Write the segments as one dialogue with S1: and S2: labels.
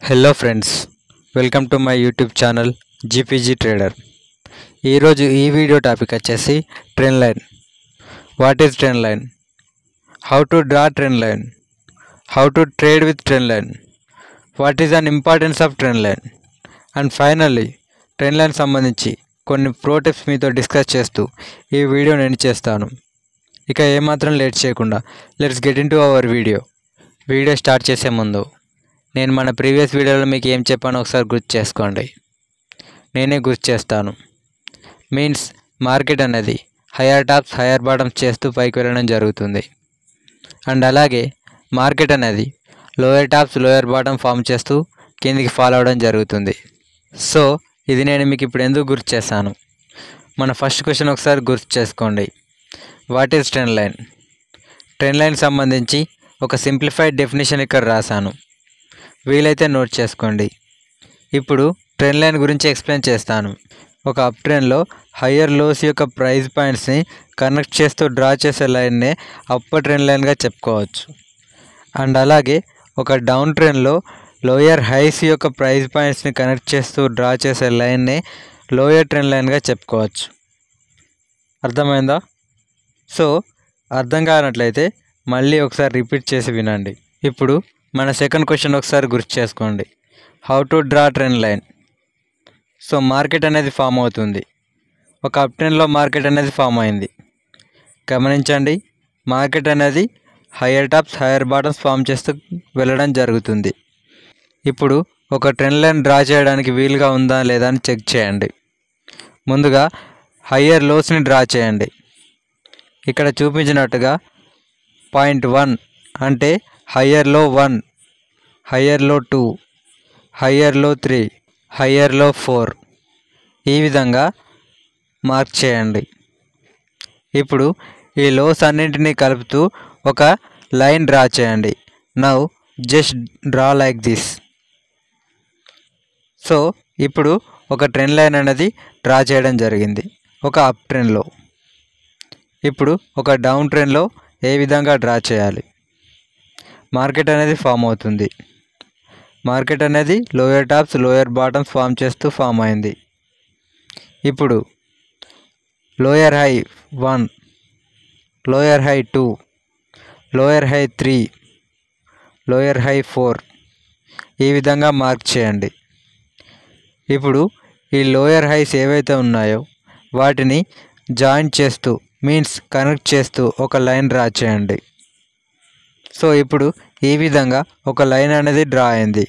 S1: Hello friends, welcome to my YouTube channel GPG trader. ఈరోజు ఈ video topic వచ్చేసి trend line. What is trend line, how to draw trend line, how to trade with trend line, what is an importance of trend line, and finally trend line సంబంధించి కొన్ని pro tips మీతో discuss చేస్తూ ఈ video నేను చేస్తాను. ఇక ఏమాత్రం late చేయకుండా let's get into hour video start చేసే ముందు నేను మన ప్రీవియస్ వీడియోలో మీకు ఏం చెప్పానో ఒకసారి గుర్తు చేసుకోండి. నేనే గుర్తు చేస్తాను. మీన్స్ మార్కెట్ అనేది హయ్యర్ టాప్స్ హయ్యర్ బాటమ్స్ చేస్తూ పైకి వెళ్ళడం జరుగుతుంది. అండ్ అలాగే మార్కెట్ అనేది lower tops lower bottom form చేస్తూ కిందికి ఫాల్ అవ్వడం జరుగుతుంది. సో ఇది నేను మీకు ఇప్పుడు ఎందుకు గుర్తు చేశాను. మన ఫస్ట్ క్వశ్చన్ ఒకసారి గుర్తు చేసుకోండి. What is trend line? Trend line సంబంధించి ఒక సింప్లిఫైడ్ డెఫినేషన్ ఇక్కడ రాశాను, వీలైతే నోట్ చేసుకోండి. ఇప్పుడు ట్రెండ్ లైన్ గురించి ఎక్స్ప్లెయిన్ చేస్తాను. ఒక అప్ ట్రెండ్లో హయ్యర్ లోస్ యొక్క ప్రైస్ పాయింట్స్ని కనెక్ట్ చేస్తూ డ్రా చేసే లైన్నే అప్పర్ ట్రెండ్ లైన్గా చెప్పుకోవచ్చు. అండ్ అలాగే ఒక డౌన్ ట్రెండ్లో లోయర్ హైస్ యొక్క ప్రైస్ పాయింట్స్ని కనెక్ట్ చేస్తూ డ్రా చేసే లైన్నే లోయర్ ట్రెండ్ లైన్గా చెప్పుకోవచ్చు. అర్థమైందా? సో అర్థం కానట్లయితే మళ్ళీ ఒకసారి రిపీట్ చేసి వినండి. ఇప్పుడు మన సెకండ్ క్వశ్చన్ ఒకసారి గుర్తు చేసుకోండి. How to draw trend line. So market అనేది ఫామ్ అవుతుంది. ఒక అప్ ట్రెండ్లో మార్కెట్ అనేది ఫామ్ అయింది. గమనించండి, మార్కెట్ అనేది higher tops higher bottoms form చేస్తూ వెళ్ళడం జరుగుతుంది. ఇప్పుడు ఒక ట్రెండ్ లైన్ డ్రా చేయడానికి వీలుగా ఉందా లేదా అని చెక్ చేయండి. ముందుగా హయ్యర్ లోస్ని డ్రా చేయండి. ఇక్కడ చూపించినట్టుగా పాయింట్ 1 అంటే హయ్యర్ లో 1, హయ్యర్ లో 2, హయ్యర్ లో 3, హయ్యర్ లో 4 ఈ విధంగా మార్క్ చేయండి. ఇప్పుడు ఈ లోస్ అన్నింటినీ కలుపుతూ ఒక లైన్ డ్రా చేయండి. Now just draw like this. So ఇప్పుడు ఒక ట్రెండ్ లైన్ అనేది డ్రా చేయడం జరిగింది ఒక అప్ ట్రెండ్లో. ఇప్పుడు ఒక డౌన్ ట్రెండ్లో ఏ విధంగా డ్రా చేయాలి? మార్కెట్ అనేది ఫామ్ అవుతుంది. మార్కెట్ అనేది lower tops lower bottoms form చేస్తూ ఫామ్ అయింది. ఇప్పుడు lower high 1, lower high 2, lower high 3, lower high 4 ఈ విధంగా మార్క్ చేయండి. ఇప్పుడు ఈ లోయర్ హైస్ ఏవైతే ఉన్నాయో వాటిని జాయిన్ చేస్తూ మీన్స్ కనెక్ట్ చేస్తూ ఒక లైన్ డ్రా చేయండి. సో ఇప్పుడు ఈ విధంగా ఒక లైన్ అనేది డ్రా అయింది.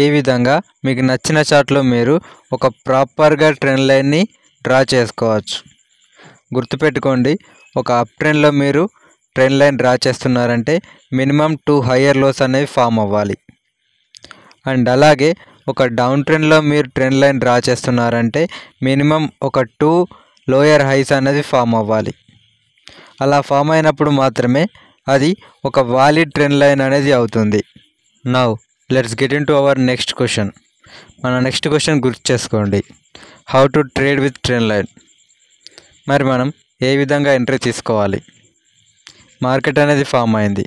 S1: ఈ విధంగా మీకు నచ్చిన చార్ట్లో మీరు ఒక ప్రాపర్గా ట్రెండ్ లైన్ని డ్రా చేసుకోవచ్చు. గుర్తుపెట్టుకోండి, ఒక అప్ ట్రెండ్లో మీరు ట్రెండ్ లైన్ డ్రా చేస్తున్నారంటే మినిమం 2 హయ్యర్ లోస్ అనేవి ఫామ్ అవ్వాలి. అండ్ అలాగే ఒక డౌన్ ట్రెండ్లో మీరు ట్రెండ్ లైన్ డ్రా చేస్తున్నారంటే మినిమం ఒక 2 లోయర్ హైస్ అనేది ఫామ్ అవ్వాలి. అలా ఫామ్ అయినప్పుడు మాత్రమే అది ఒక వాలిడ్ ట్రెండ్ లైన్ అనేది అవుతుంది. Now let's get into our next question. మన నెక్స్ట్ క్వశ్చన్ గుర్తు చేసుకోండి. How to trade with trend line. మరి మనం ఏ విధంగా ఎంట్రీ తీసుకోవాలి? మార్కెట్ అనేది ఫామ్ అయింది.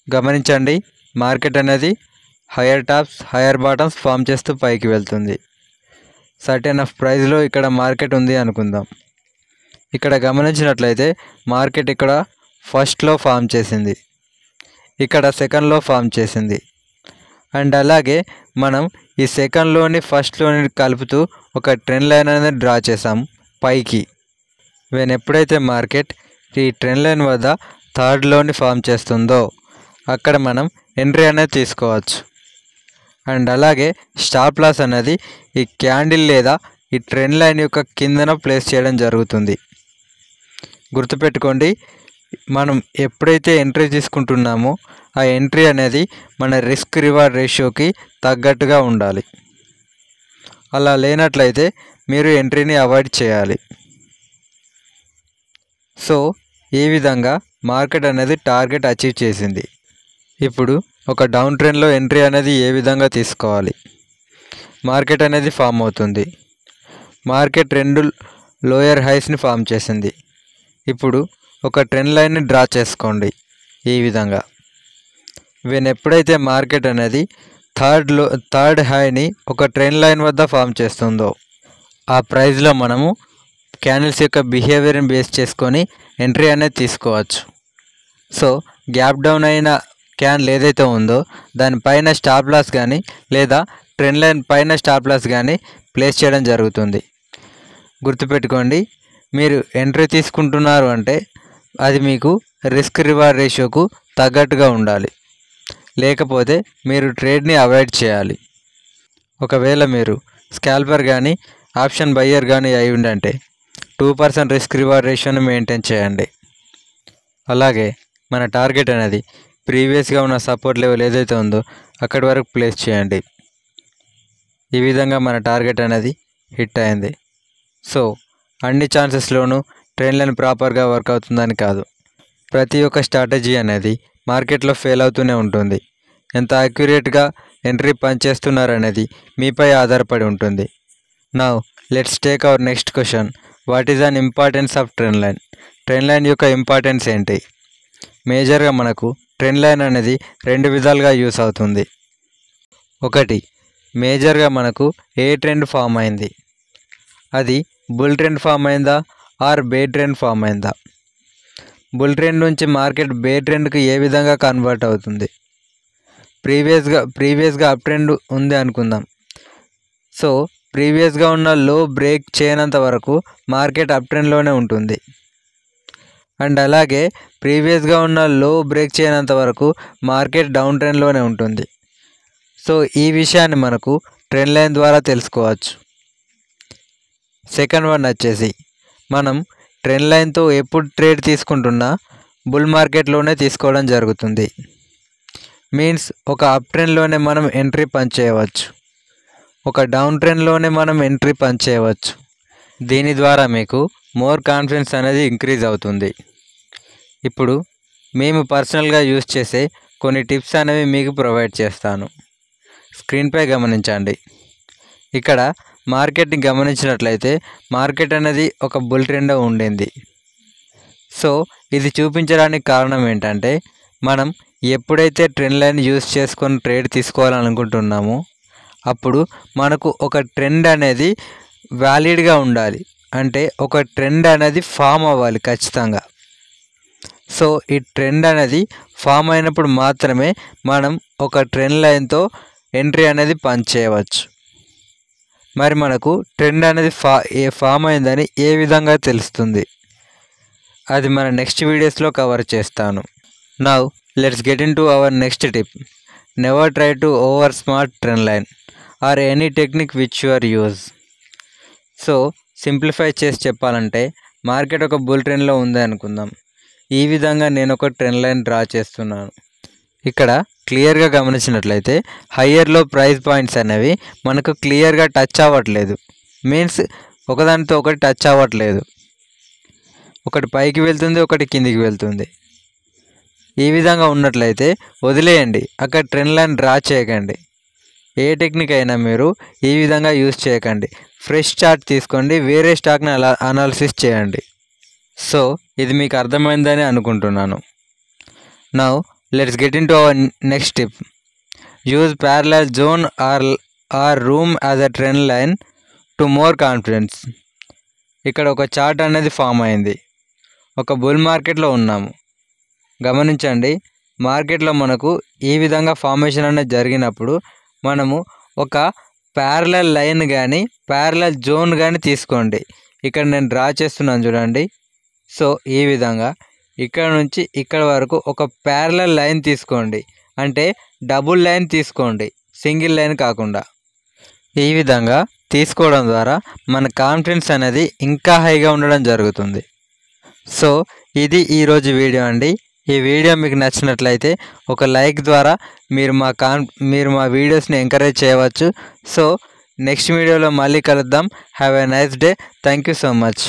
S1: గమనించండి, మార్కెట్ అనేది higher tops higher bottoms form చేస్తూ పైకి వెళ్తుంది. సర్టెన్ ఆఫ్ ప్రైస్లో ఇక్కడ మార్కెట్ ఉంది అనుకుందాం. ఇక్కడ గమనించినట్లయితే మార్కెట్ ఇక్కడ ఫస్ట్లో ఫామ్ చేసింది, ఇక్కడ సెకండ్లో ఫామ్ చేసింది. అండ్ అలాగే మనం ఈ సెకండ్లోని ఫస్ట్లోని కలుపుతూ ఒక ట్రెండ్ లైన్ అనేది డ్రా చేసాం పైకి. ఎప్పుడైతే మార్కెట్ ఈ ట్రెండ్ లైన్ వద్ద థర్డ్లోని ఫామ్ చేస్తుందో అక్కడ మనం ఎంట్రీ అనేది తీసుకోవచ్చు. అండ్ అలాగే స్టాప్ లాస్ అనేది ఈ క్యాండిల్ లేదా ఈ ట్రెండ్ లైన్ యొక్క కిందన ప్లేస్ చేయడం జరుగుతుంది. గుర్తుపెట్టుకోండి, మనం ఎప్పుడైతే ఎంట్రీ తీసుకుంటున్నామో ఆ ఎంట్రీ అనేది మన రిస్క్ రివార్డ్ రేషియోకి తగ్గట్టుగా ఉండాలి. అలా లేనట్లయితే మీరు ఎంట్రీని అవాయిడ్ చేయాలి. సో ఈ విధంగా మార్కెట్ అనేది టార్గెట్ అచీవ్ చేసింది. ఇప్పుడు ఒక డౌన్ ట్రెండ్లో ఎంట్రీ అనేది ఏ విధంగా తీసుకోవాలి? మార్కెట్ అనేది ఫామ్ అవుతుంది. మార్కెట్ 2 లోయర్ హైస్ని ఫామ్ చేసింది. ఇప్పుడు ఒక ట్రెండ్ లైన్ని డ్రా చేసుకోండి ఈ విధంగా. ఎప్పుడైతే మార్కెట్ అనేది థర్డ్ హైని ఒక ట్రెండ్ లైన్ వద్ద ఫామ్ చేస్తుందో ఆ ప్రైస్లో మనము క్యాండిల్స్ యొక్క బిహేవియర్ని బేస్ చేసుకొని ఎంట్రీ అనేది తీసుకోవచ్చు. సో గ్యాప్ డౌన్ అయిన క్యాండిల్ ఏదైతే ఉందో దానిపైన స్టాప్ లాస్ కానీ లేదా ట్రెండ్ లైన్ పైన స్టాప్ లాస్ కానీ ప్లేస్ చేయడం జరుగుతుంది. గుర్తుపెట్టుకోండి, మీరు ఎంట్రీ తీసుకుంటున్నారు అంటే అది మీకు రిస్క్ రివార్డ్ రేషియోకు తగ్గట్టుగా ఉండాలి, లేకపోతే మీరు ట్రేడ్ని అవాయిడ్ చేయాలి. ఒకవేళ మీరు స్కాల్పర్ కానీ ఆప్షన్ బయ్యర్ కానీ అయి ఉండంటే 2% రిస్క్ రివార్డ్ రేషియోని మెయింటైన్ చేయండి. అలాగే మన టార్గెట్ అనేది ప్రీవియస్గా ఉన్న సపోర్ట్ లెవెల్ ఏదైతే ఉందో అక్కడి వరకు ప్లేస్ చేయండి. ఈ విధంగా మన టార్గెట్ అనేది హిట్ అయింది. సో అన్ని ఛాన్సెస్లోనూ ట్రెండ్ లైన్ ప్రాపర్గా వర్క్ అవుతుందని కాదు, ప్రతి ఒక్క స్ట్రాటజీ అనేది మార్కెట్లో ఫెయిల్ అవుతూనే ఉంటుంది. ఎంత అక్యురేట్గా ఎంట్రీ పనిచేస్తున్నారనేది మీపై ఆధారపడి ఉంటుంది. Now let's take our next question. What is an importance of trend line? Trend line యొక్క ఇంపార్టెన్స్ ఏంటి? మేజర్గా మనకు ట్రెండ్ లైన్ అనేది 2 విధాలుగా యూస్ అవుతుంది. ఒకటి, మేజర్గా మనకు ఏ ట్రెండ్ ఫామ్ అయింది, అది బుల్ ట్రెండ్ ఫామ్ అయిందా ఆర్ బేర్ ట్రెండ్ ఫామ్ అయిందా? బుల్ ట్రెండ్ నుంచి మార్కెట్ బేర్ ట్రెండ్కి ఏ విధంగా కన్వర్ట్ అవుతుంది? ప్రీవియస్గా అప్ ట్రెండ్ ఉంది అనుకుందాం. సో ప్రీవియస్గా ఉన్న లో బ్రేక్ చేయనంత వరకు మార్కెట్ అప్ ట్రెండ్లోనే ఉంటుంది. అండ్ అలాగే ప్రీవియస్గా ఉన్న లో బ్రేక్ చేయనంత వరకు మార్కెట్ డౌన్ ట్రెండ్లోనే ఉంటుంది. సో ఈ విషయాన్ని మనకు ట్రెండ్ లైన్ ద్వారా తెలుసుకోవచ్చు. సెకండ్ వన్ వచ్చేసి, మనం ట్రెండ్ లైన్తో ఎప్పుడు ట్రేడ్ తీసుకుంటున్నా బుల్ మార్కెట్లోనే తీసుకోవడం జరుగుతుంది. మీన్స్ ఒక అప్ ట్రెండ్లోనే మనం ఎంట్రీ పంచ్ చేయవచ్చు, ఒక డౌన్ ట్రెండ్లోనే మనం ఎంట్రీ పంచ్ చేయవచ్చు. దీని ద్వారా మీకు మోర్ కాన్ఫిడెన్స్ అనేది ఇంక్రీజ్ అవుతుంది. ఇప్పుడు మేము పర్సనల్గా యూజ్ చేసే కొన్ని టిప్స్ అనేవి మీకు ప్రొవైడ్ చేస్తాను. స్క్రీన్పై గమనించండి. ఇక్కడ మార్కెట్ని గమనించినట్లయితే మార్కెట్ అనేది ఒక బుల్ ట్రెండ్ ఉండింది. సో ఇది చూపించడానికి కారణం ఏంటంటే, మనం ఎప్పుడైతే ట్రెండ్ లైన్ యూజ్ చేసుకొని ట్రేడ్ తీసుకోవాలనుకుంటున్నామో అప్పుడు మనకు ఒక ట్రెండ్ అనేది వ్యాలిడ్గా ఉండాలి, అంటే ఒక ట్రెండ్ అనేది ఫామ్ అవ్వాలి ఖచ్చితంగా. సో ఈ ట్రెండ్ అనేది ఫామ్ అయినప్పుడు మాత్రమే మనం ఒక ట్రెండ్ లైన్తో ఎంట్రీ అనేది పంచ్ చేయవచ్చు. మరి మనకు ట్రెండ్ అనేది ఫామ్ అయిందని ఏ విధంగా తెలుస్తుంది? అది మన నెక్స్ట్ వీడియోస్లో కవర్ చేస్తాను. Now let's get into our next tip. Never try to over smart trend line or any technique which you are use. So simplify చేసి చెప్పాలంటే, మార్కెట్ ఒక బుల్ ట్రెండ్లో ఉంది అనుకుందాం. ఈ విధంగా నేను ఒక ట్రెండ్ లైన్ డ్రా చేస్తున్నాను. ఇక్కడ క్లియర్గా గమనించినట్లయితే హయ్యర్లో ప్రైస్ పాయింట్స్ అనేవి మనకు క్లియర్గా టచ్ అవ్వట్లేదు. మీన్స్ ఒకదానితో ఒకటి టచ్ అవ్వట్లేదు, ఒకటి పైకి వెళ్తుంది, ఒకటి కిందికి వెళ్తుంది. ఈ విధంగా ఉన్నట్లయితే వదిలేయండి, అక్కడ ట్రెండ్ లైన్ డ్రా చేయకండి. ఏ టెక్నిక్ అయినా మీరు ఈ విధంగా యూజ్ చేయకండి. ఫ్రెష్ చార్ట్ తీసుకోండి, వేరే స్టాక్ని అనాలిసిస్ చేయండి. సో ఇది మీకు అర్థమైందని అనుకుంటున్నాను. Now let's get into our next tip. Use parallel zone or room as a trend line to more confidence. ఇక్కడ ఒక చార్ట్ అనేది ఫామ్ అయింది. ఒక బుల్ మార్కెట్లో ఉన్నాము. గమనించండి, మార్కెట్లో మనకు ఈ విధంగా ఫార్మేషన్ అనేది జరిగినప్పుడు మనము ఒక ప్యారలల్ లైన్ కానీ ప్యారలల్ జోన్ కానీ తీసుకోండి. ఇక్కడ నేను డ్రా చేస్తున్నాను చూడండి. సో ఈ విధంగా ఇక్కడ నుంచి ఇక్కడ వరకు ఒక ప్యారలల్ లైన్ తీసుకోండి, అంటే డబుల్ లైన్ తీసుకోండి, సింగిల్ లైన్ కాకుండా. ఈ విధంగా తీసుకోవడం ద్వారా మన కాన్ఫిడెన్స్ అనేది ఇంకా హైగా ఉండడం జరుగుతుంది. సో ఇది ఈరోజు వీడియో అండి. ఈ వీడియో మీకు నచ్చినట్లయితే ఒక లైక్ ద్వారా మీరు మా వీడియోస్ని ఎంకరేజ్ చేయవచ్చు. సో నెక్స్ట్ వీడియోలో మళ్ళీ కలుద్దాం. Have a nice day. Thank you so much.